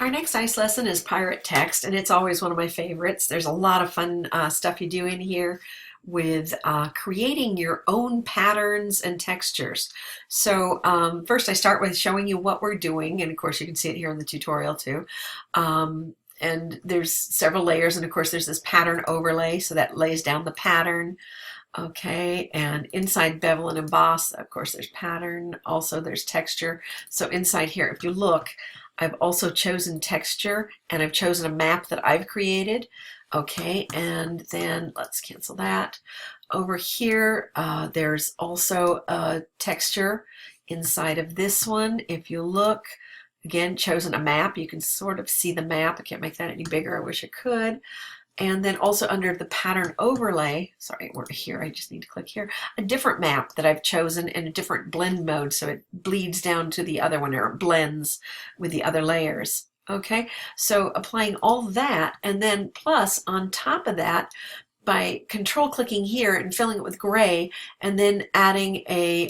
Our next ice lesson is Pirate Text, and it's always one of my favorites. There's a lot of fun stuff you do in here with creating your own patterns and textures. So first I start with showing you what we're doing, and of course you can see it here in the tutorial too. And there's several layers, and of course there's this pattern overlay, so that lays down the pattern. Okay, and inside bevel and emboss, of course there's pattern, also there's texture. So inside here, if you look, I've also chosen texture, and I've chosen a map that I've created. Okay, and then let's cancel that. Over here, there's also a texture inside of this one. If you look, again, chosen a map. You can sort of see the map. I can't make that any bigger. I wish I could. And then also under the pattern overlay, sorry, we're here, I just need to click here, a different map that I've chosen in a different blend mode, so it bleeds down to the other one, or it blends with the other layers. Okay, so applying all that, and then plus on top of that, by control clicking here and filling it with gray, and then adding a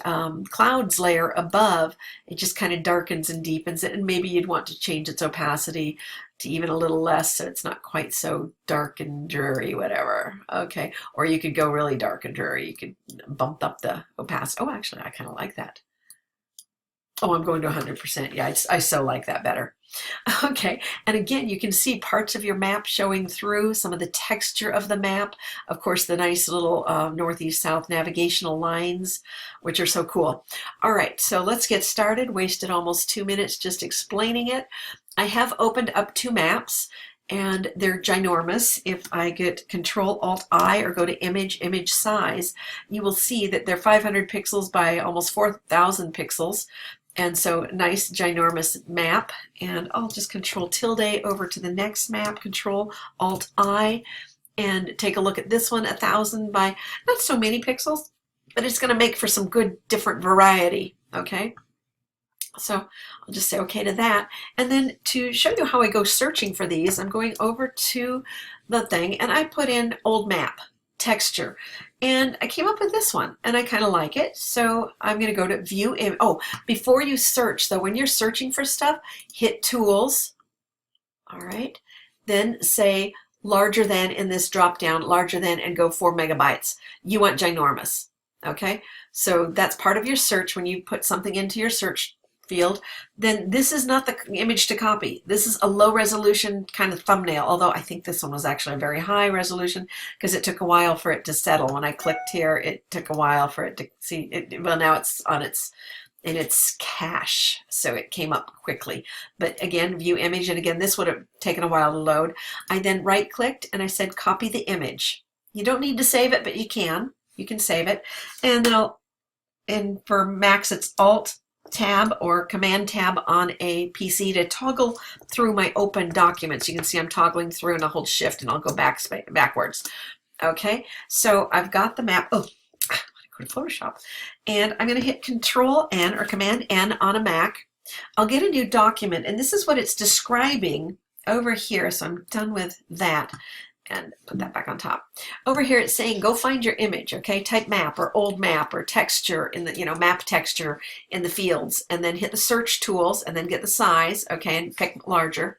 clouds layer above, it just kind of darkens and deepens it, and maybe you'd want to change its opacity to even a little less so it's not quite so dark and dreary, whatever. Okay, or you could go really dark and dreary. You could bump up the opacity. Oh, actually, I kind of like that. Oh, I'm going to 100%. Yeah, I so like that better. Okay, and again, you can see parts of your map showing through, some of the texture of the map. Of course, the nice little northeast-south navigational lines, which are so cool. All right, so let's get started. Wasted almost 2 minutes just explaining it. I have opened up 2 maps, and they're ginormous. If I get Control-Alt-I or go to image size, you will see that they're 500 pixels by almost 4,000 pixels. And so nice ginormous map, and I'll just Control tilde over to the next map, Control-Alt-I, and take a look at this one, 1,000 by not so many pixels, but it's going to make for some good different variety. Okay, so I'll just say okay to that. And then to show you how I go searching for these, I'm going over to the thing, and I put in old map texture, and I came up with this one, and I kind of like it, so I'm going to go to view. Oh, before you search though, when you're searching for stuff, hit tools. All right, then say larger than in this drop down, larger than, and go 4 megabytes. You want ginormous. Okay, so that's part of your search. When you put something into your search field, then this is not the image to copy. This is a low resolution kind of thumbnail, although I think this one was actually a very high resolution because it took a while for it to settle. When I clicked here, it took a while for it to see it. Well, now it's on in its cache, so it came up quickly. But again, view image, and again, this would have taken a while to load. I then right clicked and I said copy the image. You don't need to save it, but you can save it. And then for Macs it's Alt Tab or Command Tab on a PC to toggle through my open documents. You can see I'm toggling through, and I'll hold Shift and I'll go backwards. Okay, so I've got the map. Oh, I go to Photoshop, and I'm going to hit Control N or Command N on a Mac. I'll get a new document, and this is what it's describing over here. So I'm done with that. And put that back on top. Over here it's saying go find your image. Okay, type map or old map or texture in the, map texture in the fields, and then hit the search tools and then get the size. Okay, and pick larger.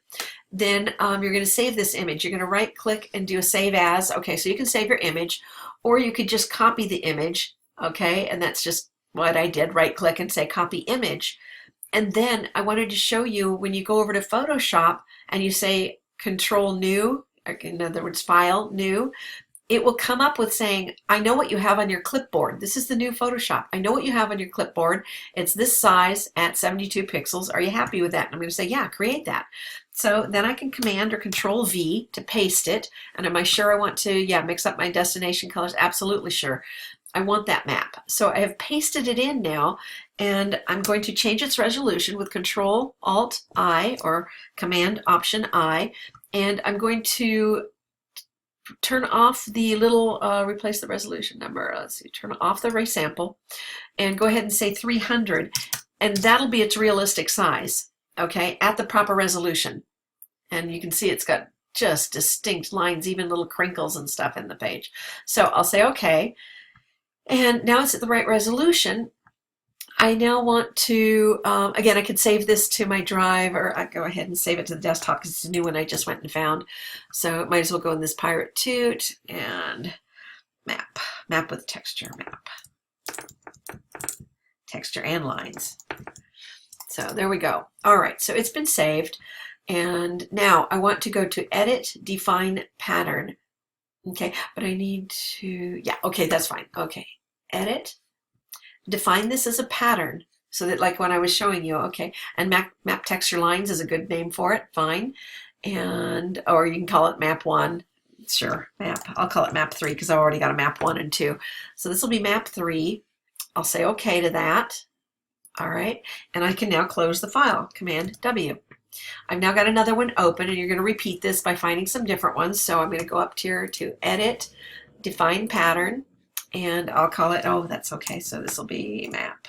Then you're going to save this image. You're going to right click and do a save as. Okay, so you can save your image, or you could just copy the image. Okay, and that's just what I did. Right click and say copy image. And then I wanted to show you when you go over to Photoshop and you say Control New, in other words, File, New, it will come up with saying, I know what you have on your clipboard. This is the new Photoshop. I know what you have on your clipboard. It's this size at 72 pixels. Are you happy with that? And I'm going to say, yeah, create that. So then I can Command or Control V to paste it. And am I sure I want to, mix up my destination colors? Absolutely sure. I want that map. So I have pasted it in now, and I'm going to change its resolution with Control Alt I or Command Option I. And I'm going to turn off the little, replace the resolution number. Let's see, turn off the resample and go ahead and say 300. And that'll be its realistic size, okay, at the proper resolution. And you can see it's got just distinct lines, even little crinkles and stuff in the page. So I'll say okay. And now it's at the right resolution. I now want to, again, I could save this to my drive, or I go ahead and save it to the desktop because it's a new one I just went and found. So it might as well go in this Pirate Toot and map with texture, map, texture and lines. So there we go. All right, so it's been saved. And now I want to go to Edit, Define Pattern. Okay, but I need to, yeah, okay, that's fine. Okay, Edit, define this as a pattern so that like when I was showing you, okay, and map texture lines is a good name for it, fine. And, or you can call it map 1, sure, I'll call it map 3 because I've already got a map 1 and 2. So this will be map 3. I'll say okay to that. All right, and I can now close the file, Command W. I've now got another one open, and you're going to repeat this by finding some different ones. So I'm going to go up here to Edit, Define Pattern, and I'll call it, oh, that's okay. So this will be map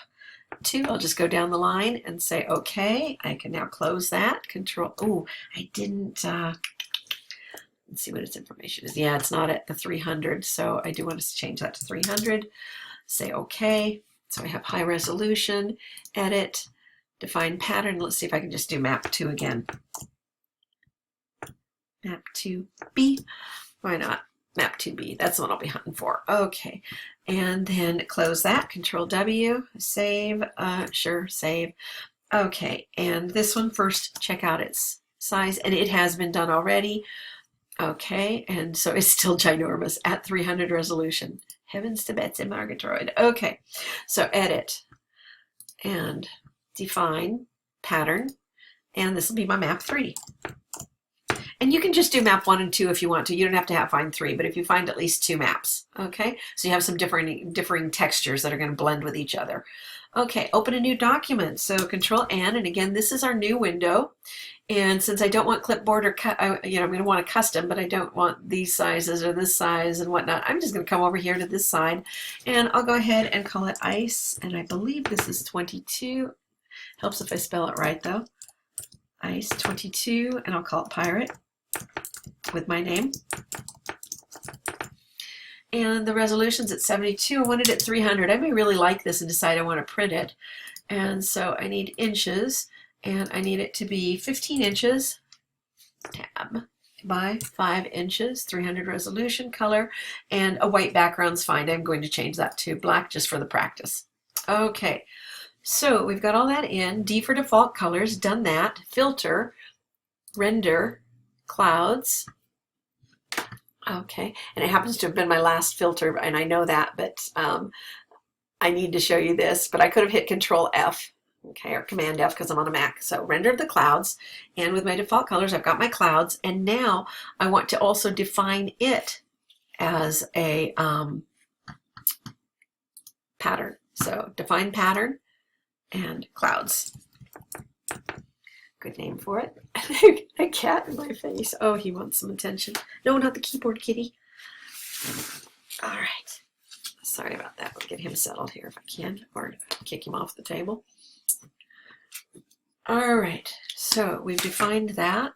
2. I'll just go down the line and say okay. I can now close that. Control, oh, I didn't, let's see what its information is. Yeah, it's not at the 300, so I do want to change that to 300. Say okay. So I have high resolution, edit, define pattern. Let's see if I can just do map 2 again. Map 2B. Why not? Map 2B. That's the one I'll be hunting for. Okay. And then close that. Control W. Save. Sure. Save. Okay. And this one first, check out its size. And it has been done already. Okay. And so it's still ginormous at 300 resolution. Heavens to Betsy Margatroyd. Okay. So edit and define pattern. And this will be my map 3. And you can just do map 1 and 2 if you want to. You don't have to find 3, but if you find at least 2 maps, okay? So you have some differing textures that are going to blend with each other. Okay, open a new document. So Control N, and again, this is our new window. And since I don't want clipboard or I'm going to want a custom, but I don't want these sizes or this size and whatnot, I'm just going to come over here to this side, and I'll go ahead and call it Ice. And I believe this is 22. Helps if I spell it right, though. Ice 22, and I'll call it Pirate with my name. And the resolution's at 72. I want it at 300. I may really like this and decide I want to print it. And so I need inches, and I need it to be 15 inches, tab, by 5 inches, 300 resolution, color, and a white background's fine. I'm going to change that to black just for the practice. Okay, so we've got all that in. D for default colors, done that. Filter, render, clouds. Okay, and it happens to have been my last filter, and I know that, but I need to show you this, but I could have hit Control F, okay, or Command F because I'm on a Mac. So render the clouds, and with my default colors, I've got my clouds, and now I want to also define it as a pattern. So define pattern and clouds. Good name for it. A cat in my face. Oh, he wants some attention. No, not the keyboard kitty. All right. Sorry about that. We'll get him settled here if I can, or kick him off the table. All right. So we've defined that.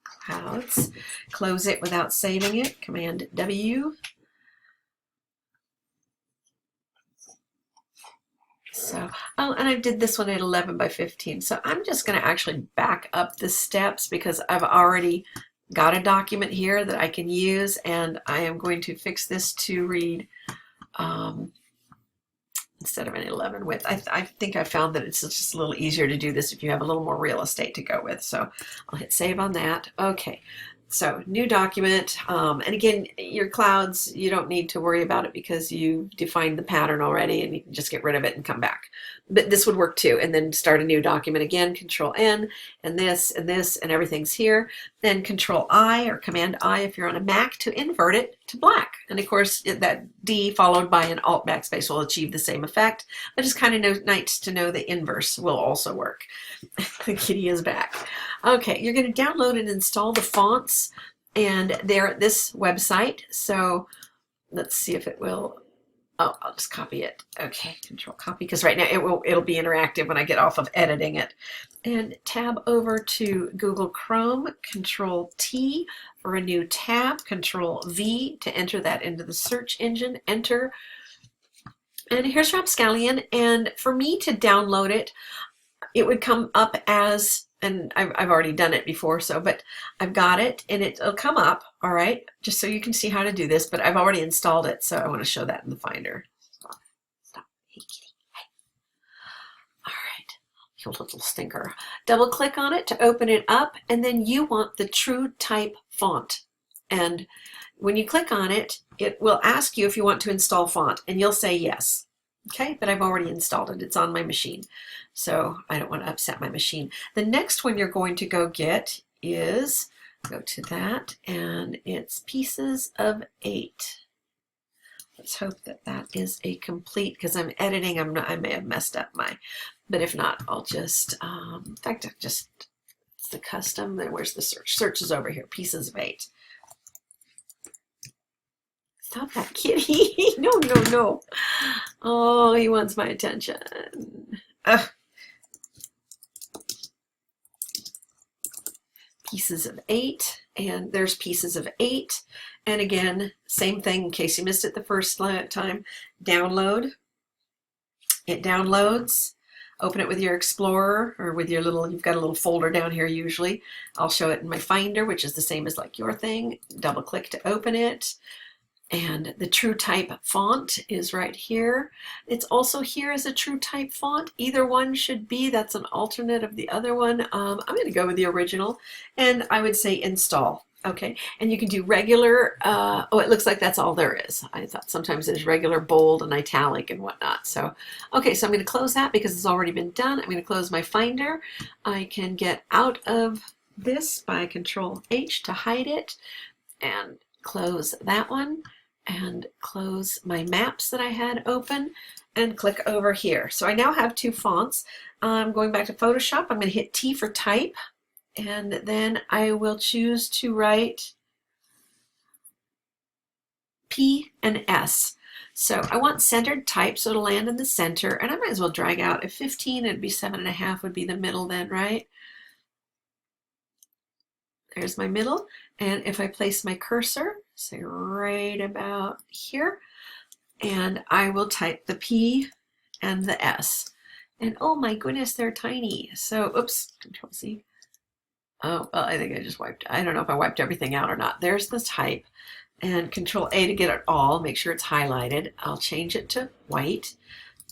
Clouds. Close it without saving it. Command W. So, oh, and I did this one at 11 by 15. So I'm just going to actually back up the steps because I've already got a document here that I can use, and I am going to fix this to read instead of an 11 width. I think I found that it's just a little easier to do this if you have a little more real estate to go with. So I'll hit save on that. Okay. So new document, and again, your clouds, you don't need to worry about it because you defined the pattern already, and you can just get rid of it and come back. But this would work too, and then start a new document again, Control N, and this, and everything's here. Then Control I or Command I if you're on a Mac to invert it to black. And of course, that D followed by an Alt backspace will achieve the same effect, but it's kind of nice to know the inverse will also work. The kitty is back. Okay, you're going to download and install the fonts, and they're at this website. So let's see if it will. Oh, I'll just copy it. Okay, Control copy, because right now it'll be interactive when I get off of editing it. And tab over to Google Chrome, Control T for a new tab, Control V to enter that into the search engine, enter. And here's Rapscallion, and for me to download it, it would come up as, and I've already done it before, so, but I've got it, and it'll come up, all right, just so you can see how to do this, but I've already installed it, so I want to show that in the Finder. Stop, stop, hey kitty, hey. All right, you little stinker. Double click on it to open it up, and then you want the TrueType font. And when you click on it, it will ask you if you want to install font, and you'll say yes. Okay, but I've already installed it. It's on my machine, so I don't want to upset my machine. The next one you're going to go get is, go to that, and it's Pieces of 8. Let's hope that that is a complete, because I'm editing, I may have messed up my, but if not, I'll just, in fact, it's the custom, then where's the search? Search is over here, Pieces of 8. Stop that kitty. No, no, no. Oh, he wants my attention. Ugh. Pieces of 8, and there's Pieces of 8. And again, same thing in case you missed it the first time. Download. It downloads. Open it with your Explorer or with your little, you've got a little folder down here usually. I'll show it in my Finder, which is the same as like your thing. Double click to open it. And the TrueType font is right here. It's also here as a TrueType font. Either one should be. That's an alternate of the other one. I'm going to go with the original, and I would say install. Okay, and you can do regular. Oh, it looks like that's all there is. I thought sometimes there's regular, bold, and italic and whatnot. So, okay, so I'm going to close that because it's already been done. I'm going to close my Finder. I can get out of this by Control H to hide it, and close that one. And close my maps that I had open and click over here. So I now have 2 fonts. I'm going back to Photoshop. I'm going to hit T for type, and then I will choose to write P and S. So I want centered type, so it'll land in the center, and I might as well drag out. At 15, it'd be 7.5 would be the middle then, right? There's my middle, and if I place my cursor, say right about here, and I will type the P and the S. And oh my goodness, they're tiny. So, oops, Control C. Oh, well, I think I just wiped, I don't know if I wiped everything out or not. There's the type, and Control A to get it all, make sure it's highlighted. I'll change it to white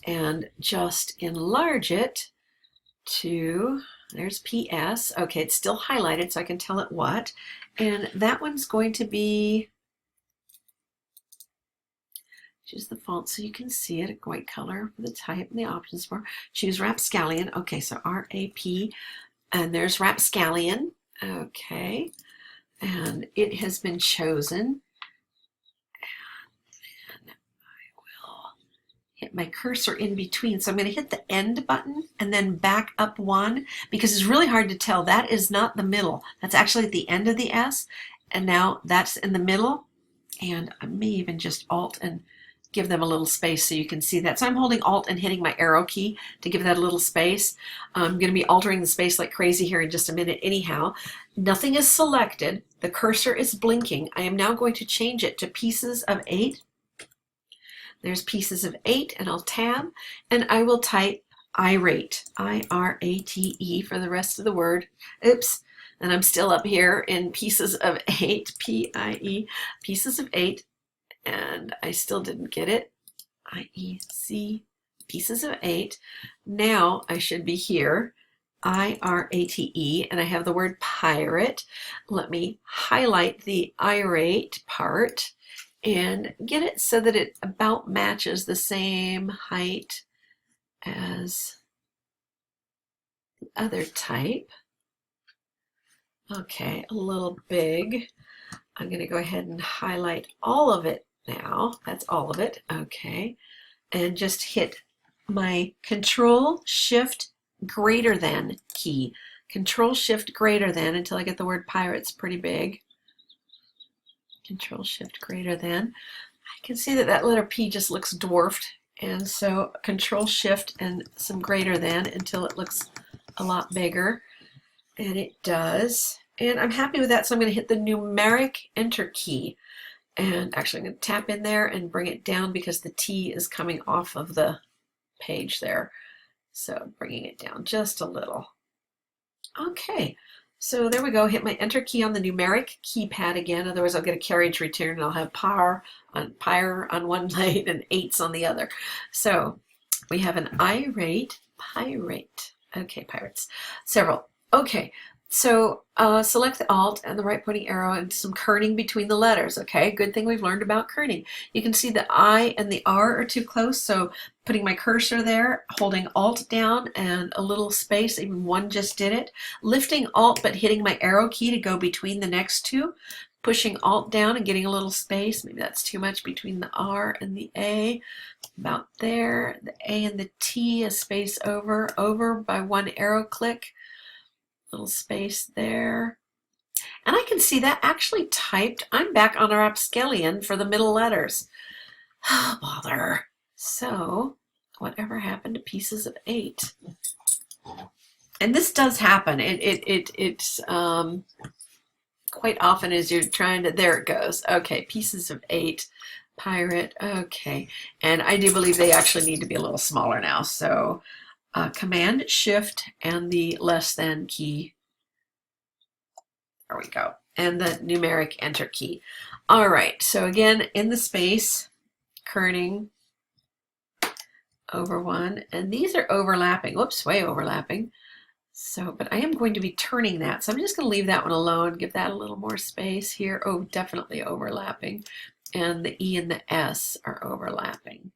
and just enlarge it to, there's PS. Okay, it's still highlighted so I can tell it what. And that one's going to be, choose the font so you can see it, a white color for the type and the options for. Choose Rapscallion. Okay, so R-A-P, and there's Rapscallion. Okay, and it has been chosen. And I will hit my cursor in between. So I'm going to hit the end button and then back up 1 because it's really hard to tell. That is not the middle. That's actually at the end of the S, and now that's in the middle. And I may even just Alt and give them a little space so you can see that. So I'm holding Alt and hitting my arrow key to give that a little space. I'm going to be altering the space like crazy here in just a minute anyhow. Nothing is selected. The cursor is blinking. I am now going to change it to Pieces of 8. There's Pieces of 8, and I'll tab, and I will type irate, I-R-A-T-E for the rest of the word. Oops, and I'm still up here in Pieces of 8, P-I-E, Pieces of 8. And I still didn't get it. I-E-C, Pieces of 8. Now I should be here, I-R-A-T-E, and I have the word pirate. Let me highlight the irate part and get it so that it about matches the same height as the other type. Okay, a little big. I'm going to go ahead and highlight all of it now. That's all of it. Okay. And just hit my Control Shift greater than key. Control Shift greater than until I get the word pirates pretty big. Control Shift greater than. I can see that that letter P just looks dwarfed. And so Control Shift and some greater than until it looks a lot bigger. And it does. And I'm happy with that, so I'm going to hit the numeric Enter key. And actually I'm going to tap in there and bring it down because the T is coming off of the page there. So bringing it down just a little. Okay, so there we go. Hit my enter key on the numeric keypad again. Otherwise I'll get a carriage return and I'll have pyre on one lane and 8s on the other. So we have an irate pirate. Okay, pirates. Several. Okay, so select the Alt and the right pointing arrow and some kerning between the letters. Okay, good thing we've learned about kerning. You can see the I and the R are too close, so putting my cursor there, holding Alt down and a little space, even one just did it. Lifting Alt but hitting my arrow key to go between the next two. Pushing Alt down and getting a little space. Maybe that's too much between the R and the A. About there. The A and the T, a space over by one arrow click. Little space there. And I can see that actually typed. I'm back on our Rapscallion for the middle letters. Oh, bother. So, whatever happened to pieces of 8? And this does happen. It's quite often as you're trying to, there it goes. Okay, pieces of 8, pirate, okay. And I do believe they actually need to be a little smaller now. So Command Shift and the less than key. There we go. And the numeric enter key. All right, so again, in the space, kerning over one, and these are overlapping. Whoops, way overlapping. So, but I am going to be turning that. So I'm just going to leave that one alone, give that a little more space here. Oh, definitely overlapping. And the E and the S are overlapping.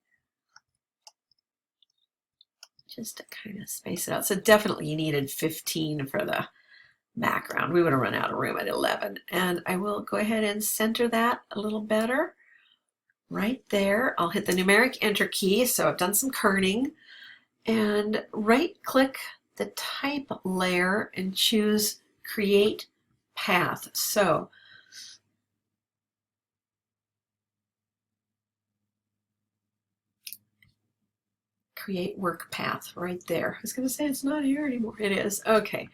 Just to kind of space it out. So definitely you needed 15 for the background. We would have run out of room at 11. And I will go ahead and center that a little better. Right there. I'll hit the numeric enter key. So I've done some kerning. And right click the type layer and choose create path. So create work path right there. I was going to say it's not here anymore. It is. Okay.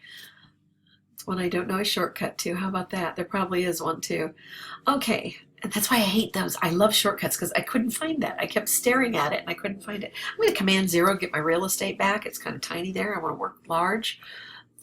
It's one I don't know a shortcut to. How about that? There probably is one too. Okay. And that's why I hate those. I love shortcuts because I couldn't find that. I kept staring at it and I couldn't find it. I'm going to Command 0, get my real estate back. It's kind of tiny there. I want to work large.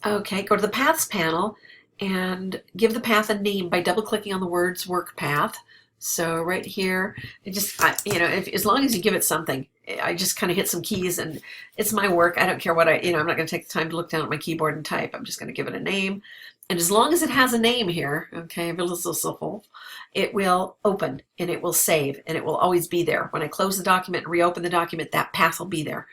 Okay, go to the Paths panel and give the path a name by double-clicking on the words work path. So right here, it just, as long as you give it something, I just kind of hit some keys and it's my work. I don't care what I'm not going to take the time to look down at my keyboard and type. I'm just going to give it a name. And as long as it has a name here, okay, it will open and it will save and it will always be there. When I close the document and reopen the document, that path will be there.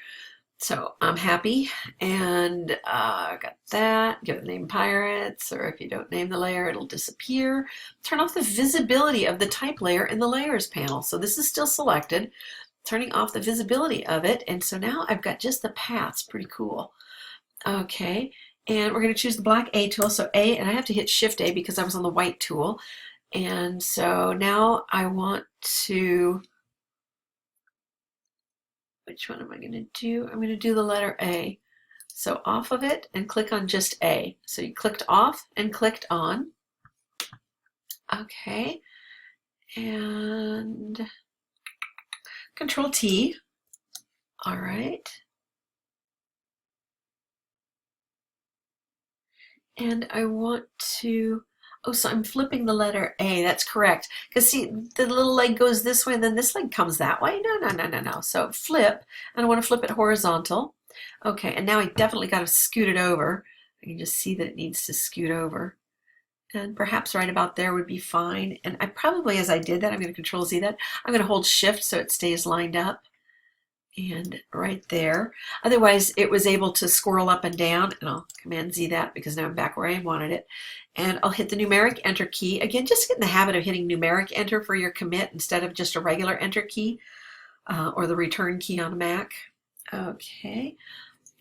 So I'm happy and got that. Give it the name Pirates, or if you don't name the layer, it'll disappear. Turn off the visibility of the type layer in the layers panel. So this is still selected. Turning off the visibility of it. And so now I've got just the paths. Pretty cool. Okay. And we're going to choose the black A tool. So A, and I have to hit Shift A because I was on the white tool. And so now I want to, which one am I going to do? I'm going to do the letter A. So off of it and click on just A. So you clicked off and clicked on. Okay. And Control T. All right. And I want to, oh, so I'm flipping the letter A. That's correct. Because see, the little leg goes this way and then this leg comes that way. No. So flip, and I want to flip it horizontal. Okay, and now I definitely got to scoot it over. I can just see that it needs to scoot over. And perhaps right about there would be fine. And I probably, as I did that, I'm going to Control Z that. I'm going to hold Shift so it stays lined up. And right there. Otherwise, it was able to squirrel up and down, and I'll Command Z that because now I'm back where I wanted it. And I'll hit the numeric enter key. Again, just get in the habit of hitting numeric enter for your commit instead of just a regular enter key or the return key on a Mac. Okay.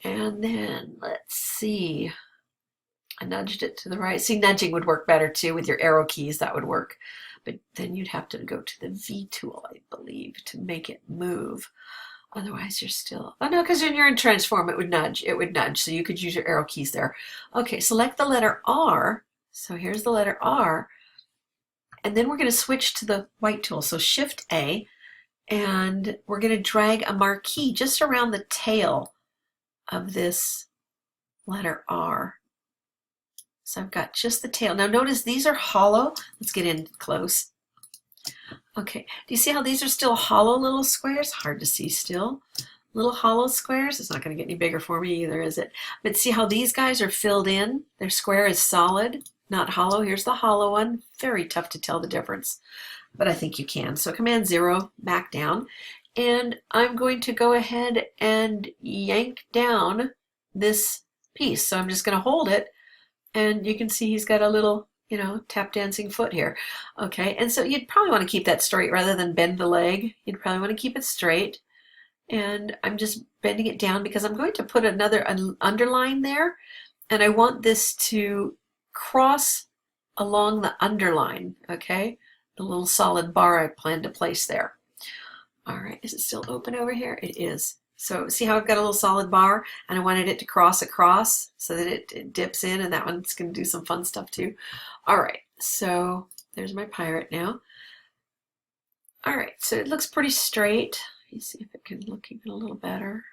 And then let's see. I nudged it to the right. See, nudging would work better too with your arrow keys. That would work. But then you'd have to go to the V tool, I believe, to make it move. Otherwise, you're still, oh no, because when you're in transform, it would nudge. It would nudge, so you could use your arrow keys there. Okay, select the letter R. So here's the letter R. And then we're going to switch to the white tool. So Shift A, and we're going to drag a marquee just around the tail of this letter R. So I've got just the tail. Now notice these are hollow. Let's get in close. Okay, do you see how these are still hollow little squares? Hard to see still. Little hollow squares. It's not going to get any bigger for me either, is it? But see how these guys are filled in? Their square is solid, not hollow. Here's the hollow one. Very tough to tell the difference, but I think you can. So Command 0, back down. And I'm going to go ahead and yank down this piece. So I'm just going to hold it, and you can see he's got a little, you know, tap dancing foot here. Okay, and so you'd probably want to keep that straight rather than bend the leg. You'd probably want to keep it straight. And I'm just bending it down because I'm going to put another underline there, and I want this to cross along the underline, okay? The little solid bar I plan to place there. All right, is it still open over here? It is. So see how I've got a little solid bar, and I wanted it to cross across so that it dips in, and that one's going to do some fun stuff too. All right, so there's my pirate now. All right, so it looks pretty straight. Let me see if it can look even a little better.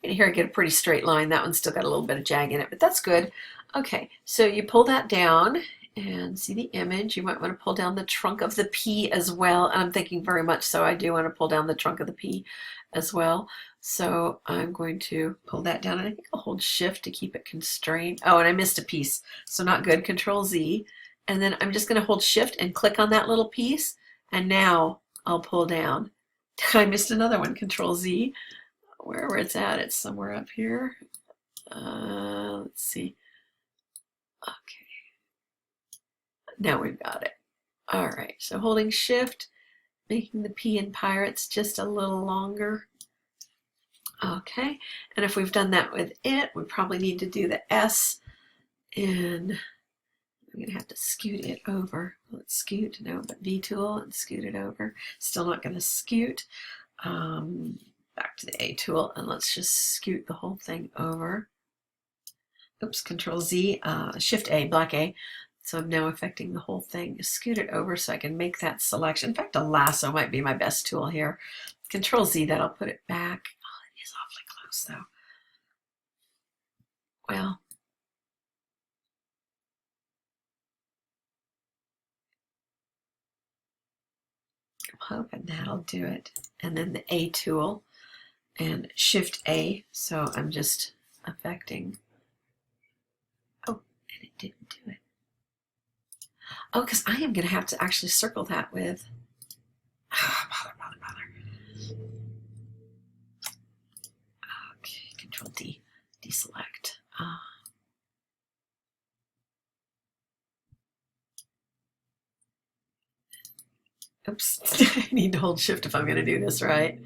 And here I get a pretty straight line. That one's still got a little bit of jag in it, but that's good. Okay, so you pull that down and see the image. You might want to pull down the trunk of the P as well. And I'm thinking very much so I do want to pull down the trunk of the P as well. So I'm going to pull that down, and I think I'll hold Shift to keep it constrained. Oh, and I missed a piece, so not good. Control Z. And then I'm just going to hold Shift and click on that little piece. And now I'll pull down. I missed another one. Control Z. Wherever it's at, it's somewhere up here. Let's see. Okay. Now we've got it. All right. So holding Shift, making the P in Pirates just a little longer. Okay. And if we've done that with it, we probably need to do the S, and I'm going to have to scoot it over. Let's scoot, no, but V tool and scoot it over. Still not going to scoot. Back to the A tool, and let's just scoot the whole thing over. Oops, Control Z, Shift A, black A. So I'm now affecting the whole thing. Scoot it over so I can make that selection. In fact, a lasso might be my best tool here. Control Z, that'll put it back. Oh, it is awfully close though. Well, I'm hoping that'll do it. And then the A tool and Shift A. So I'm just affecting. Oh, and it didn't do it. Oh, because I am going to have to actually circle that with. Bother. Okay, Control D, deselect. Oops, I need to hold Shift if I'm going to do this right.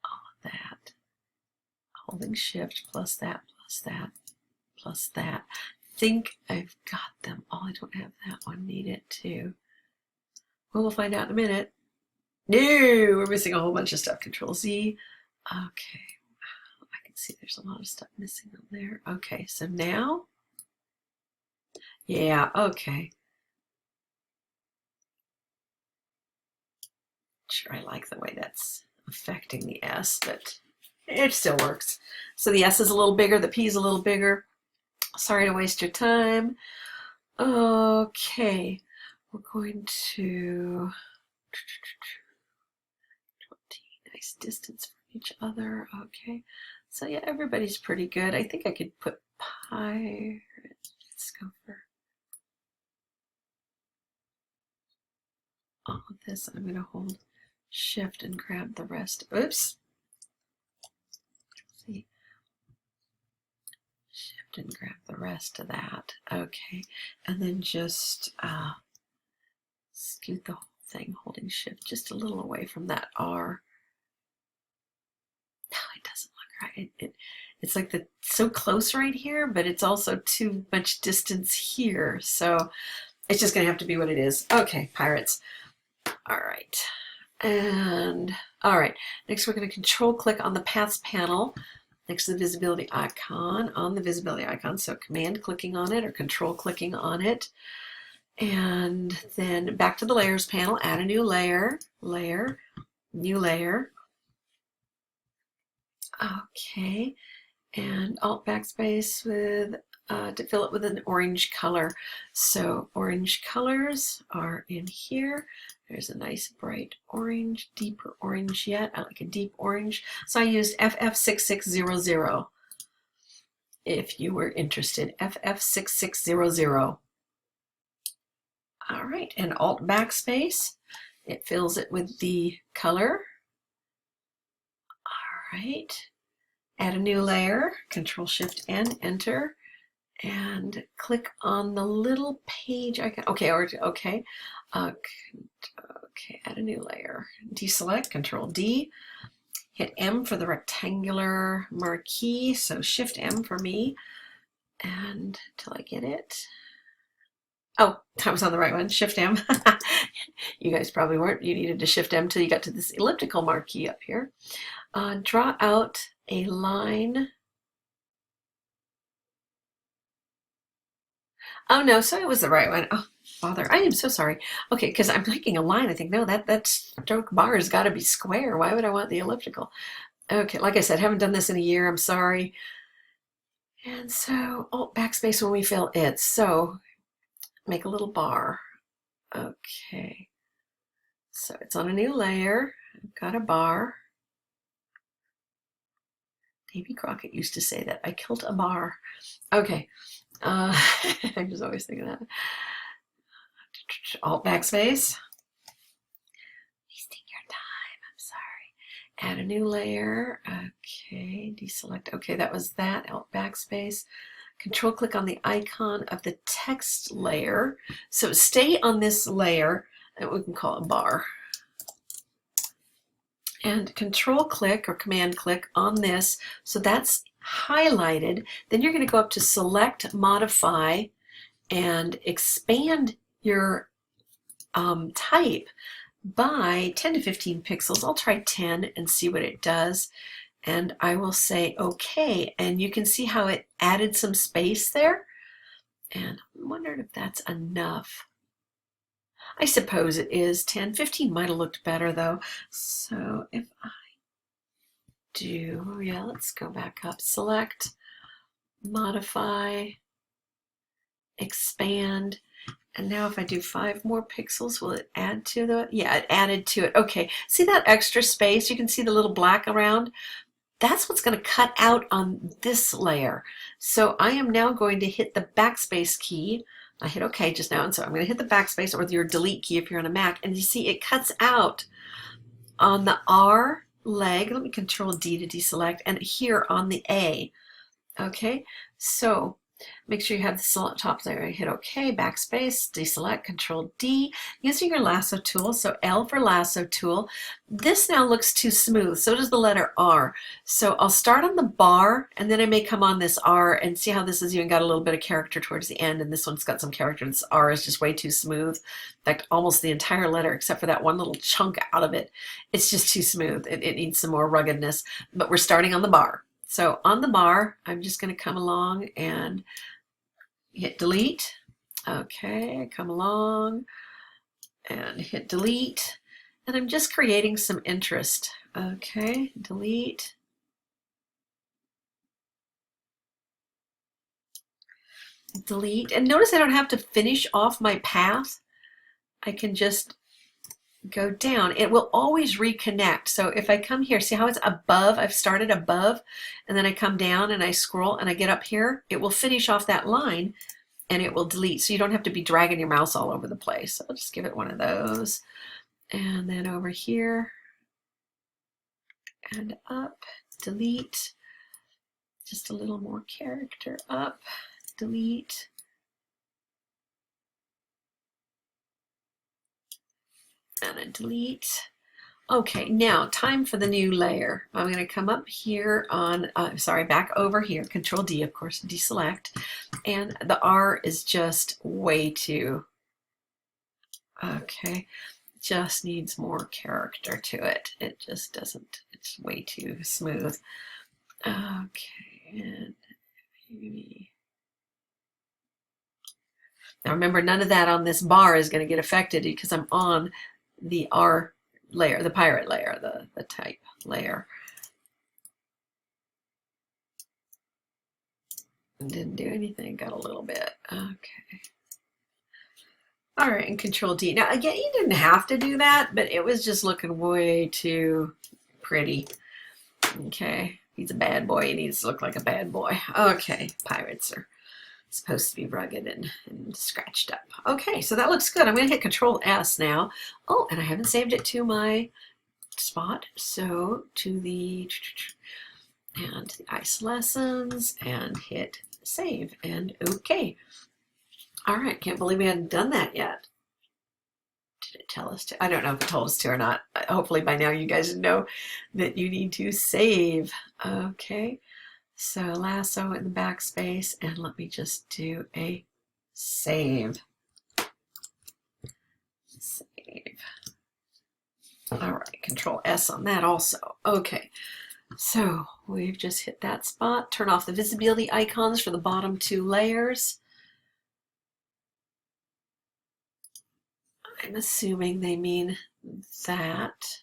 All of that. Holding Shift plus that, plus that, plus that. Think I've got them all. I don't have that one. Need it too. Well, we'll find out in a minute. No, we're missing a whole bunch of stuff. Control Z. Okay. I can see there's a lot of stuff missing on there. Okay, so now. Yeah, okay. Sure, I like the way that's affecting the S, but it still works. So the S is a little bigger, the P is a little bigger. Sorry to waste your time. Okay, we're going to 20, nice distance from each other. Okay, so yeah, everybody's pretty good. I think I could put Pirate. Let's go for all of this. I'm going to hold Shift and grab the rest. Oops. See. Shift and grab the rest of that. Okay, and then just scoot the whole thing, holding Shift just a little away from that R. No, it doesn't look right. It's like so close right here, but it's also too much distance here. So it's just going to have to be what it is. Okay, Pirates. All right. And all right, next we're going to control click on the paths panel, next to the visibility icon, on the visibility icon. So command clicking on it or control clicking on it. And then back to the layers panel, add a new layer, new layer. Okay, and Alt backspace with to fill it with an orange color. So orange colors are in here. There's a nice bright orange, deeper orange yet. I like a deep orange. So I used FF6600 if you were interested. FF6600. All right, and Alt backspace. It fills it with the color. All right. Add a new layer, Control Shift and Enter, and click on the little page icon. Okay, okay, add a new layer. Deselect, Control D, hit M for the rectangular marquee, so Shift M for me, and till I get it. Oh, I was on the right one, Shift M. You guys probably weren't. You needed to Shift M till you got to this elliptical marquee up here. Draw out a line. Oh no, so it was the right one. Oh, bother. I am so sorry. Okay, because I'm making a line. I think, no, that stroke bar has got to be square. Why would I want the elliptical? Okay, like I said, haven't done this in a year. I'm sorry. And so, Alt backspace when we fill it. So, make a little bar. Okay. So, it's on a new layer. I've got a bar. Davy Crockett used to say that. I killed a bar. Okay. I'm just always thinking that. Alt backspace. Wasting your time. I'm sorry. Add a new layer. Okay. Deselect. Okay, that was that. Alt backspace. Control click on the icon of the text layer. So stay on this layer that we can call a bar. And control click or command click on this. So that's highlighted. Then you're going to go up to select, modify, and expand your type by 10 to 15 pixels. I'll try 10 and see what it does. And I will say okay. And you can see how it added some space there. And I'm wondering if that's enough. I suppose it is 10. 15 might have looked better though. So if I do, yeah, let's go back up. Select, modify, expand. And now if I do 5 more pixels, will it add to the, yeah, it added to it. Okay, see that extra space? You can see the little black around. That's what's going to cut out on this layer. So I am now going to hit the backspace key. I hit OK just now, and so I'm going to hit the backspace or your delete key if you're on a Mac, and you see it cuts out on the R leg. Let me Control D to deselect, and here on the A. Okay, so make sure you have the select top there. Hit OK, backspace, deselect, Control D, using your lasso tool. So L for lasso tool. This now looks too smooth. So does the letter R. So I'll start on the bar, and then I may come on this R and see how this has even got a little bit of character towards the end, and this one's got some character. This R is just way too smooth. In fact, almost the entire letter, except for that one little chunk out of it. It's just too smooth. It needs some more ruggedness. But we're starting on the bar. So on the bar, I'm just going to come along and hit delete. Okay, come along and hit delete. And I'm just creating some interest. Okay, delete. Delete. And notice I don't have to finish off my path. I can just go down. It will always reconnect. So if I come here, see how it's above? I've started above, and then I come down and I scroll and I get up here. It will finish off that line and it will delete. So you don't have to be dragging your mouse all over the place. So I'll just give it one of those. And then over here and up, delete. Just a little more character up, delete. And a delete. Okay, now time for the new layer. I'm going to come up here on, back over here, Control D, of course, deselect. And the R is just way too, okay, just needs more character to it. It just doesn't, it's way too smooth. Okay, and maybe. Now remember, none of that on this bar is going to get affected because I'm on the R layer, the pirate layer, the type layer. Didn't do anything, got a little bit. Okay. All right, and Control D. Now again, you didn't have to do that, but it was just looking way too pretty. Okay, he's a bad boy. He needs to look like a bad boy. Okay, pirates are supposed to be rugged and scratched up. Okay, so that looks good. I'm going to hit Control S now. Oh, and I haven't saved it to my spot. So to the ice lessons and hit save and okay. All right, can't believe we hadn't done that yet. Did it tell us to? I don't know if it told us to or not. Hopefully by now you guys know that you need to save. Okay, so lasso in the backspace and let me just do a save. Save. All right, Control S on that also. Okay, so we've just hit that spot. Turn off the visibility icons for the bottom two layers. I'm assuming they mean that.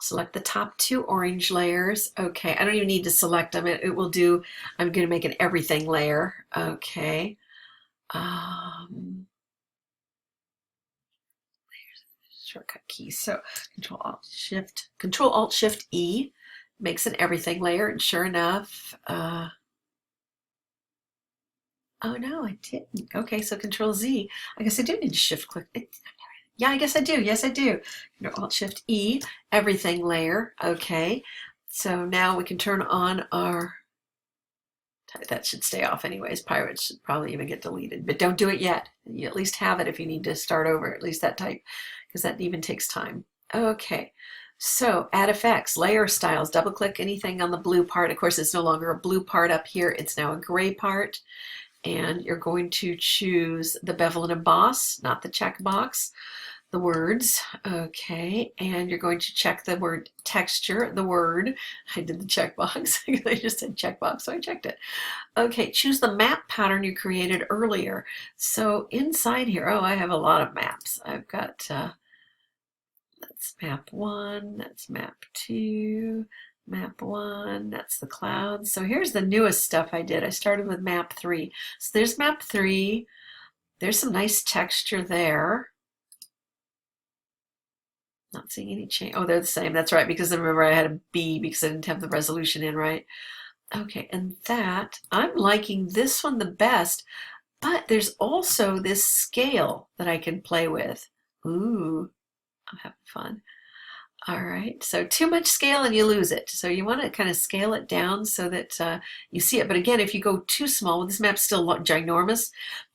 Select the top two orange layers. Okay, I don't even need to select them. It will do, I'm going to make an everything layer. Okay. Shortcut keys. So Control Alt Shift E makes an everything layer, and sure enough, oh no, I didn't. Okay, so Control Z. I guess I do need to shift click. Yeah, I guess I do. Yes, I do. Alt Shift E, everything layer. Okay, so now we can turn on our. That should stay off anyways. Pirates should probably even get deleted, but don't do it yet. You at least have it if you need to start over, at least that type, because that even takes time. Okay, so add effects, layer styles, double click anything on the blue part. Of course, it's no longer a blue part up here. It's now a gray part. And you're going to choose the bevel and emboss, not the checkbox, the words. Okay, and you're going to check the word texture, the word. I did the checkbox. I just said checkbox, so I checked it. Okay, choose the map pattern you created earlier. So inside here, oh, I have a lot of maps. I've got, that's map 1, that's map 2, map 1, that's the clouds. So here's the newest stuff I did. I started with map 3. So there's map 3. There's some nice texture there. Not seeing any change. Oh, they're the same. That's right, because remember I had a B because I didn't have the resolution in, right? Okay, and that, I'm liking this one the best, but there's also this scale that I can play with. Ooh, I'm having fun. All right, so too much scale and you lose it. So you want to kind of scale it down so that you see it. But again, if you go too small, well, this map's still ginormous,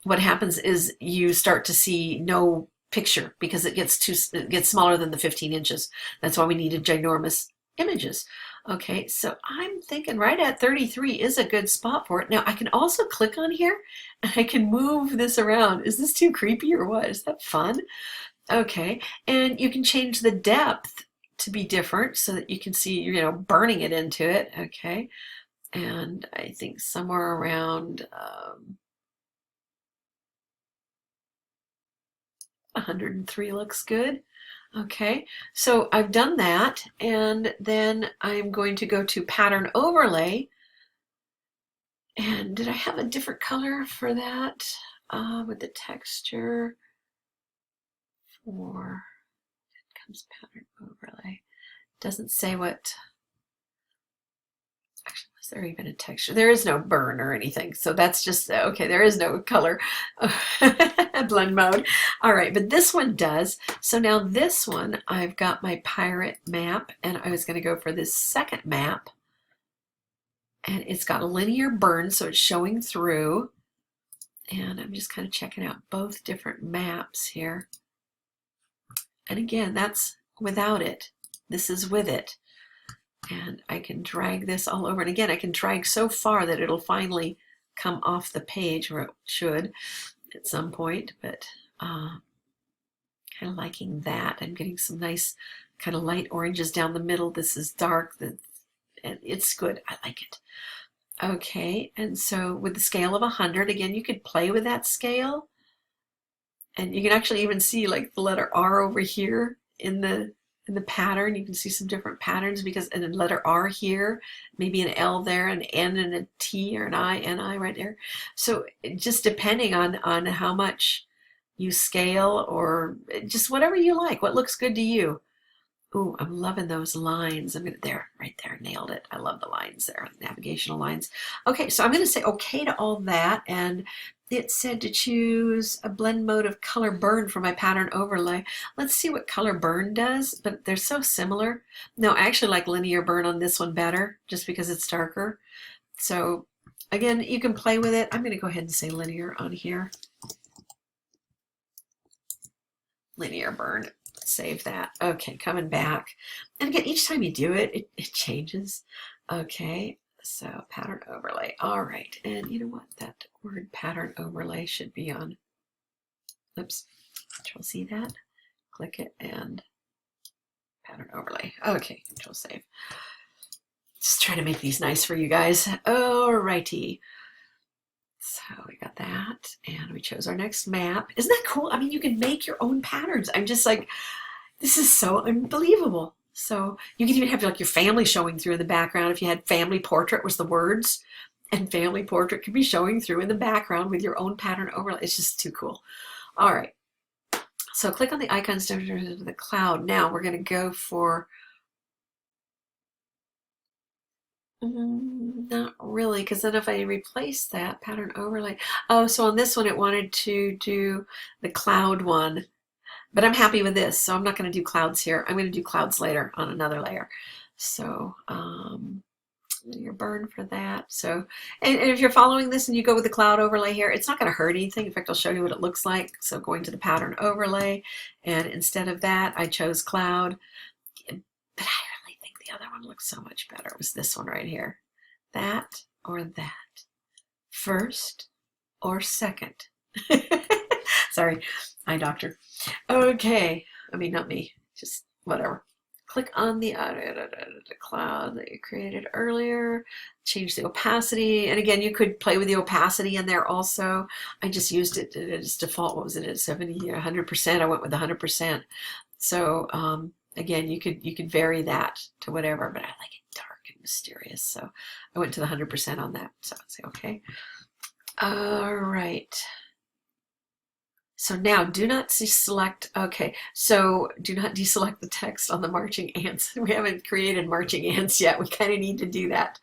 what happens is you start to see no picture because it gets smaller than the 15 inches. That's why we needed ginormous images. Okay, so I'm thinking right at 33 is a good spot for it. Now I can also click on here and I can move this around. Is this too creepy or what? Is that fun? Okay, and you can change the depth to be different so that you can see, you know, burning it into it. Okay, and I think somewhere around 103 looks good. Okay, so I've done that, and then I'm going to go to pattern overlay. And did I have a different color for that with the texture? For it comes pattern overlay. Doesn't say what. Actually, was there even a texture? There is no burn or anything, so that's just okay. There is no color blend mode. All right, but this one does. So now this one, I've got my pirate map, and I was going to go for this second map, and it's got a linear burn, so it's showing through. And I'm just kind of checking out both different maps here. And again, that's without it. This is with it. And I can drag this all over. And again, I can drag so far that it'll finally come off the page, or it should at some point. But kind of liking that. I'm getting some nice kind of light oranges down the middle. This is dark. and it's good. I like it. Okay, and so with the scale of 100, again, you could play with that scale, and you can actually even see like the letter R over here in the pattern. You can see some different patterns because and a letter R here, maybe an L there, an N and a T or an I, N-I right there. So just depending on how much you scale or just whatever you like, what looks good to you. Ooh, I'm loving those lines. I'm gonna there, right there, nailed it. I love the lines there, navigational lines. Okay, so I'm gonna say okay to all that, and it said to choose a blend mode of color burn for my pattern overlay. Let's see what color burn does, but they're so similar. No, I actually like linear burn on this one better, just because it's darker. So again, you can play with it. I'm gonna go ahead and say linear on here. Linear burn. Save that. Okay, coming back. And again, each time you do it, it changes. Okay, so pattern overlay. All right, and you know what? That word pattern overlay should be on. Oops, Control C that. Click it and pattern overlay. Okay, Control save. Just trying to make these nice for you guys. All righty. So we got that, and we chose our next map. Isn't that cool? I mean, you can make your own patterns. I'm just like, this is so unbelievable. So you can even have like your family showing through in the background. If you had family portrait was the words, and family portrait could be showing through in the background with your own pattern overlay. It's just too cool. All right. So click on the icons to the cloud. Now we're going to go for not really, because then if I replace that pattern overlay, oh, so on this one it wanted to do the cloud one, but I'm happy with this, so I'm not going to do clouds here. I'm going to do clouds later on another layer. So your burn for that. So, and if you're following this and you go with the cloud overlay here, it's not going to hurt anything. In fact, I'll show you what it looks like. So going to the pattern overlay, and instead of that, I chose cloud. But I really think the other one looks so much better. It was this one right here. That or that. First or second. Sorry, eye doctor. Okay, I mean, not me, just whatever. Click on the cloud that you created earlier, change the opacity, and again, you could play with the opacity in there also. I just used it as default. What was it at 70 or 100%? I went with 100%. So again, you could vary that to whatever, but I like it dark and mysterious, so I went to the 100% on that. So I'd say okay. All right. So now do not deselect, okay, so do not deselect the text on the marching ants. We haven't created marching ants yet. We kind of need to do that.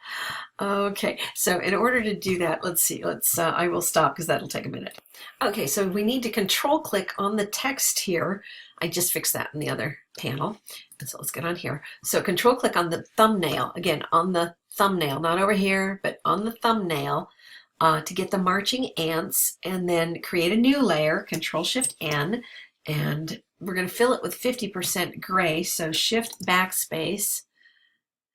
Okay, so in order to do that, let's see, I will stop because that'll take a minute. Okay, so we need to control click on the text here. I just fixed that in the other panel. And so let's get on here. So control click on the thumbnail, again, on the thumbnail, not over here, but on the thumbnail. To get the marching ants, and then create a new layer, Control Shift N, and we're going to fill it with 50% gray, so Shift Backspace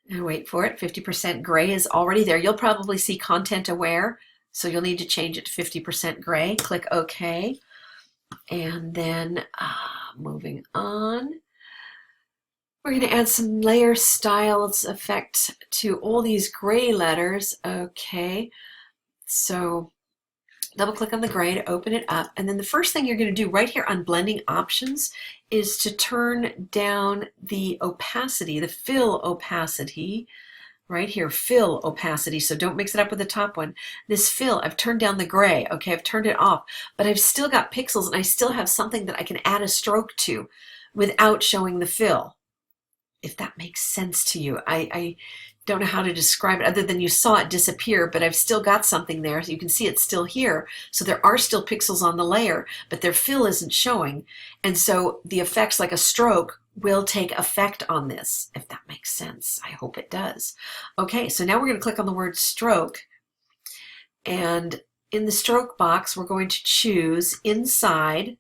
and wait for it. 50% gray is already there. You'll probably see content aware, so you'll need to change it to 50% gray. Click OK, and then moving on, we're going to add some layer styles effect to all these gray letters. Okay. So double click on the gray to open it up, and then the first thing you're going to do right here on blending options is to turn down the opacity, the fill opacity right here, fill opacity. So don't mix it up with the top one. This fill, I've turned down the gray. Okay, I've turned it off, but I've still got pixels and I still have something that I can add a stroke to without showing the fill, if that makes sense to you. I don't know how to describe it other than you saw it disappear, but I've still got something there. So you can see it's still here. So there are still pixels on the layer, but their fill isn't showing. And so the effects like a stroke will take effect on this, if that makes sense. I hope it does. Okay, so now we're going to click on the word stroke. And in the stroke box, we're going to choose inside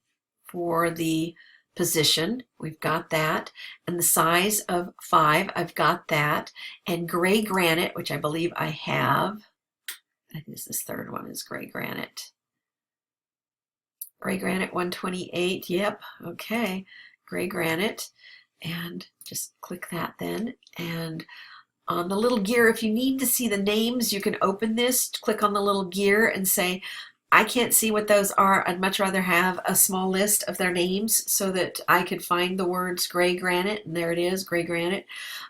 for the position, we've got that, and the size of 5, I've got that, and gray granite, which I believe I have. I think this third one is gray granite. Gray granite 128, yep, okay, gray granite, and just click that then, and on the little gear, if you need to see the names, you can open this, click on the little gear and say, I can't see what those are. I'd much rather have a small list of their names so that I could find the words gray granite, and there it is, gray granite.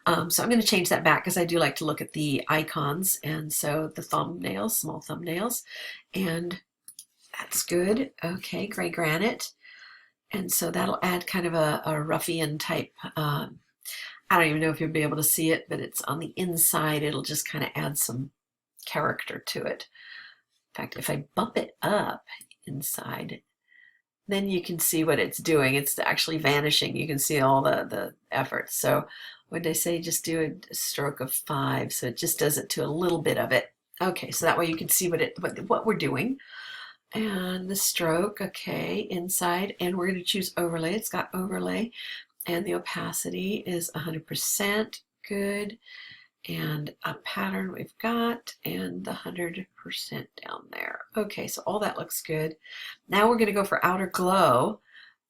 So I'm going to change that back because I do like to look at the icons, and so the thumbnails, small thumbnails, and that's good. Okay, gray granite. And so that'll add kind of a ruffian type. I don't even know if you'll be able to see it, but it's on the inside. It'll just kind of add some character to it. In fact, if I bump it up inside, then you can see what it's doing. It's actually vanishing. You can see all the effort. So what did I say? Just do a stroke of 5. So it just does it to a little bit of it. Okay, so that way you can see what we're doing. And the stroke, okay, inside. And we're going to choose overlay. It's got overlay. And the opacity is 100%. Good. And a pattern we've got, and the 100% down there. Okay, so all that looks good. Now we're going to go for outer glow.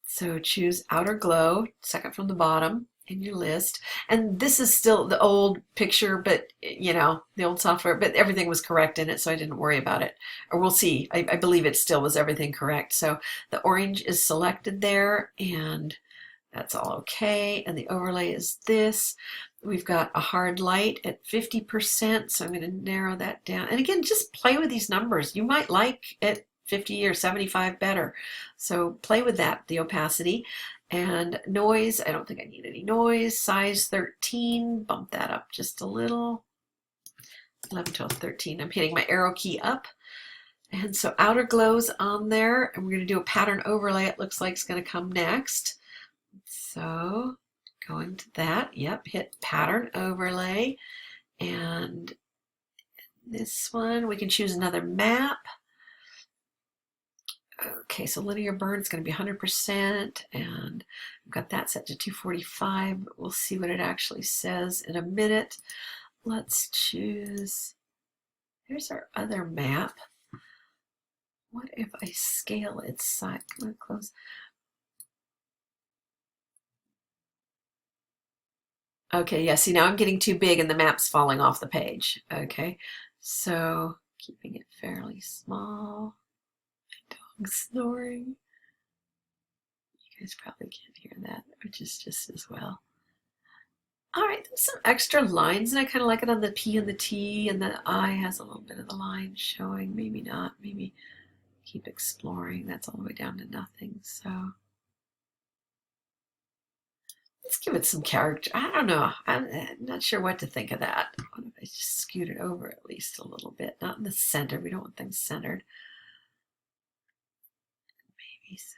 So choose outer glow, second from the bottom in your list. And this is still the old picture, but you know, the old software, but everything was correct in it, so I didn't worry about it. Or we'll see. I believe it still was everything correct. So the orange is selected there, and that's all okay. And the overlay is this. We've got a hard light at 50%, so I'm going to narrow that down. And again, just play with these numbers. You might like at 50 or 75 better. So play with that, the opacity. And noise, I don't think I need any noise. Size 13, bump that up just a little. 11, 12, 13. I'm hitting my arrow key up. And so outer glow's on there. And we're going to do a pattern overlay. It looks like it's going to come next. So going to that, yep, hit pattern overlay, and this one we can choose another map. Okay, so linear burn is going to be 100%, and I've got that set to 245. We'll see what it actually says in a minute. Let's choose, here's our other map. What if I scale its size? Come on, close. Okay, yeah, see now I'm getting too big and the map's falling off the page. Okay, so keeping it fairly small. My dog's snoring. You guys probably can't hear that, which is just as well. All right, there's some extra lines, and I kind of like it on the P and the T, and the I has a little bit of the line showing. Maybe not, maybe keep exploring. That's all the way down to nothing, so. Let's give it some character. I don't know. I'm not sure what to think of that. What if I just scoot it over at least a little bit? Not in the center. We don't want things centered. Maybe so.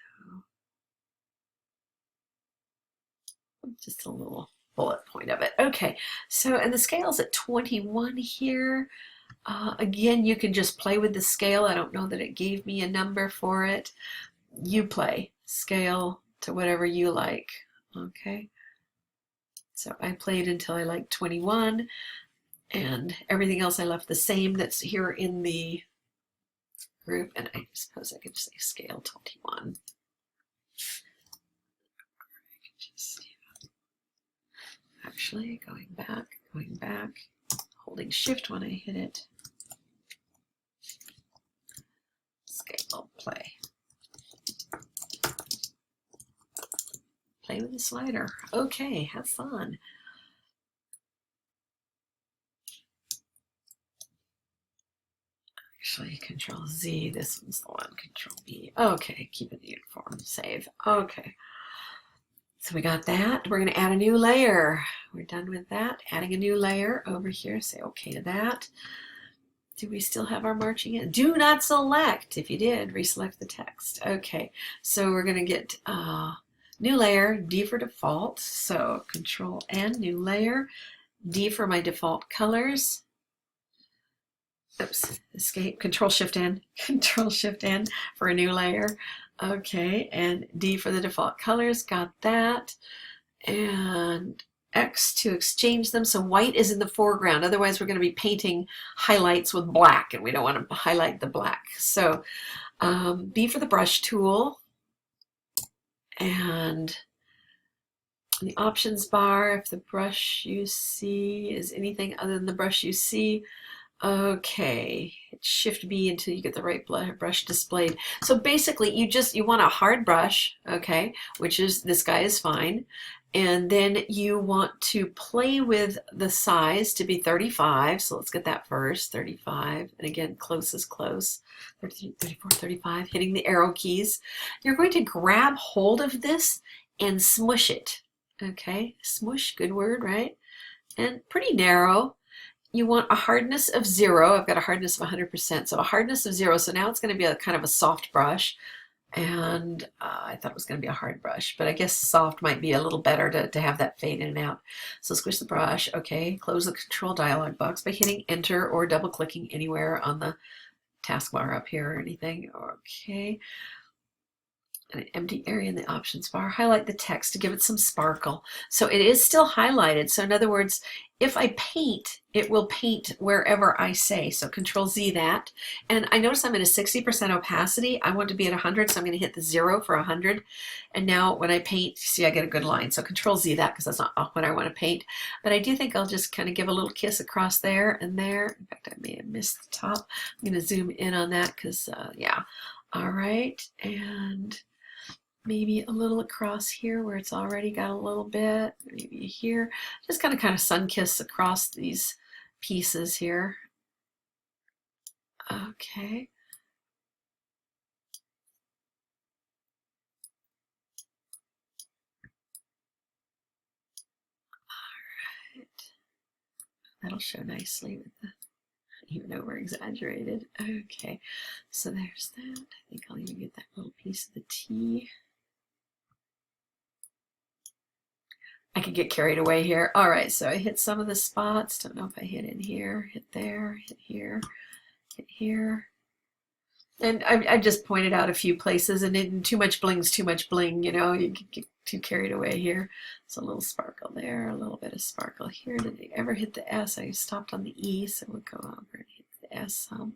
Just a little bullet point of it. Okay. So, and the scale's at 21 here. Again, you can just play with the scale. I don't know that it gave me a number for it. You play. Scale to whatever you like. Okay. So I played until I liked 21, and everything else I left the same that's here in the group, and I suppose I could say scale 21. I could just, actually going back, holding shift when I hit it. Scale, play. Play with the slider. Okay, have fun. Actually, Control Z, this one's the one, Control B. Okay, keep it uniform, save. Okay, so we got that. We're gonna add a new layer. We're done with that. Adding a new layer over here, say okay to that. Do we still have our marching in? Do not select. If you did, reselect the text. Okay, so we're gonna get new layer, D for default. So Control N, new layer. D for my default colors. Oops, escape, Control Shift N, Control Shift N for a new layer. Okay, and D for the default colors, got that. And X to exchange them. So white is in the foreground. Otherwise, we're going to be painting highlights with black, and we don't want to highlight the black. So B for the brush tool. And In the options bar, if the brush you see is anything other than the brush you see, okay, hit Shift B until you get the right brush displayed. So basically you want a hard brush, okay, which is, this guy is fine. And then you want to play with the size to be 35. So let's get that first, 35. And again, close is close, 33, 34, 35, hitting the arrow keys. You're going to grab hold of this and smush it. Okay, smush, good word, right? And pretty narrow. You want a hardness of 0. I've got a hardness of 100%, so a hardness of 0. So now it's going to be a kind of a soft brush, and I thought it was going to be a hard brush, but I guess soft might be a little better to have that fade in and out. So squish the brush. Okay, close the control dialog box by hitting enter or double clicking anywhere on the taskbar up here or anything. Okay. An empty area in the options bar, highlight the text to give it some sparkle. So it is still highlighted. So in other words, if I paint, it will paint wherever I say. So Control Z that. And I notice I'm at a 60% opacity. I want to be at 100, so I'm going to hit the 0 for 100. And now when I paint, see, I get a good line. So Control Z that, because that's not what I want to paint. But I do think I'll just kind of give a little kiss across there and there. In fact, I may have missed the top. I'm going to zoom in on that because, yeah. All right. And maybe a little across here where it's already got a little bit, maybe here, just kind of sun kiss across these pieces here. Okay. All right. That'll show nicely with the, even over exaggerated. Okay, so there's that. I think I'll even get that little piece of the T. I could get carried away here. All right, so I hit some of the spots. Don't know if I hit in here, hit there, hit here, hit here. And I just pointed out a few places, and too much bling's too much bling, you know, you get too carried away here. So a little sparkle there, a little bit of sparkle here. Did they ever hit the S? I stopped on the E, so we'll go over and hit the S some.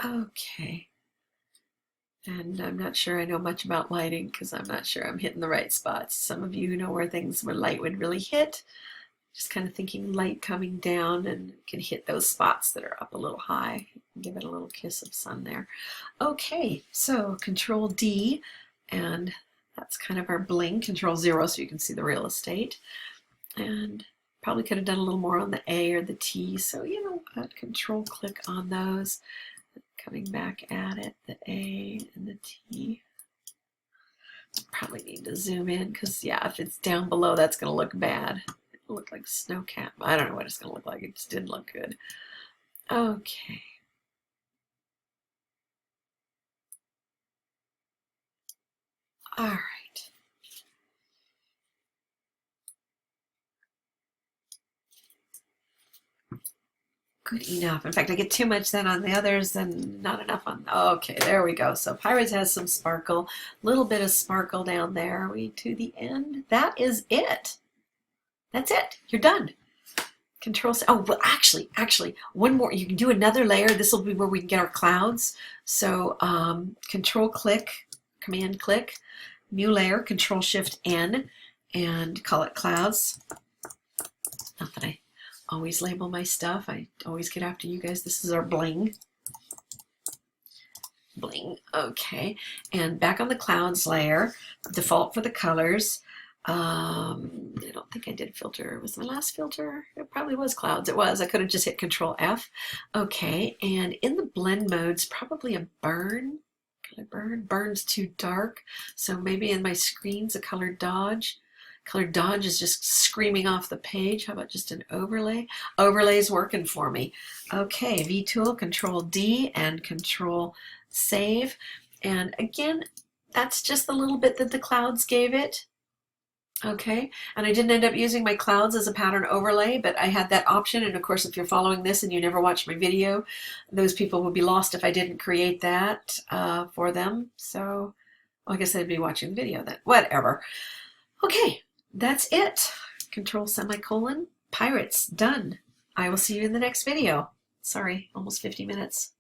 Okay. And I'm not sure I know much about lighting because I'm not sure I'm hitting the right spots. Some of you know where things where light would really hit. Just kind of thinking light coming down and can hit those spots that are up a little high. Give it a little kiss of sun there. Okay, so Control D, and that's kind of our bling. Control 0 so you can see the real estate. And probably could have done a little more on the A or the T. So you know what, Control click on those. Coming back at it, the A and the T. Probably need to zoom in because, yeah, if it's down below, that's going to look bad. It'll look like snow cap. I don't know what it's going to look like. It just didn't look good. Okay. All right. Good enough. In fact, I get too much then on the others and not enough on. Okay, there we go. So Pirates has some sparkle, a little bit of sparkle down there. Are we to the end? That is it. That's it. You're done. Control. Oh, well, actually, one more. You can do another layer. This will be where we can get our clouds. So Control click, Command click, new layer, Control Shift N, and call it clouds. Not that I always label my stuff. I always get after you guys. This is our bling. Bling. Okay. And back on the clouds layer, default for the colors. I don't think I did filter. Was my last filter? It probably was clouds. It was. I could have just hit Control F. Okay. And in the blend modes, probably a burn. Color burn. Burn's too dark. So maybe in my screens, a color dodge. Color dodge is just screaming off the page. How about just an overlay? Overlay's working for me. Okay, V tool, Control D and Control Save. And again, that's just the little bit that the clouds gave it. Okay, and I didn't end up using my clouds as a pattern overlay, but I had that option. And of course, if you're following this and you never watched my video, those people would be lost if I didn't create that for them. So well, I guess they'd be watching the video then. Whatever. Okay. That's it. Control semicolon, Pirates, done. I will see you in the next video. Sorry, almost 50 minutes.